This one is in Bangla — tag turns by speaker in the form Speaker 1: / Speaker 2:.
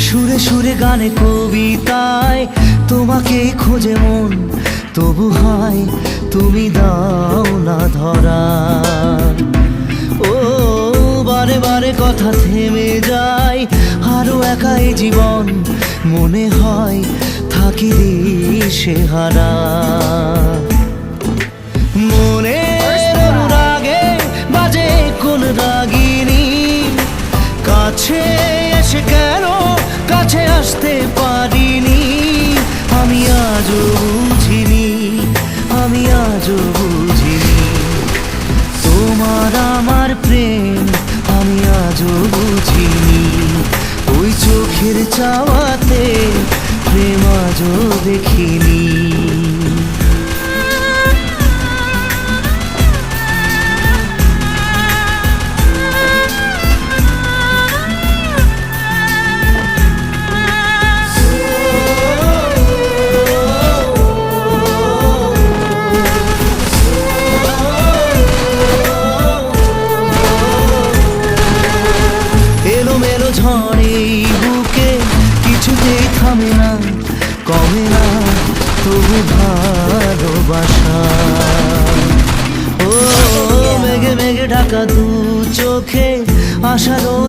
Speaker 1: সুরে সুরে গানে কবিতায় তোমাকে খোঁজে মন, তবু হয় তুমি দাও না ধরা। ও বারে বারে কথা থেমে যায়, আরো একাই জীবন মনে হয় থাকি দিশেহারা। মনে রাগে বাজে কোন রাগিনী, কাছে এসে কেন কাছে আসতে পারিনি। আমি আজও বুঝিনি, আমি আজও বুঝিনি তোমার আমার প্রেম, আমি আজও বুঝিনি। ওই চোখের চাওয়াতে প্রেম আজও দেখিনি। এলোমেলো ঝড়ে বুকে কিছুতেই থামে না, কমে না তবু ভালোবাসা। ও মেঘে মেঘে ঢাকা দু চোখে আশারও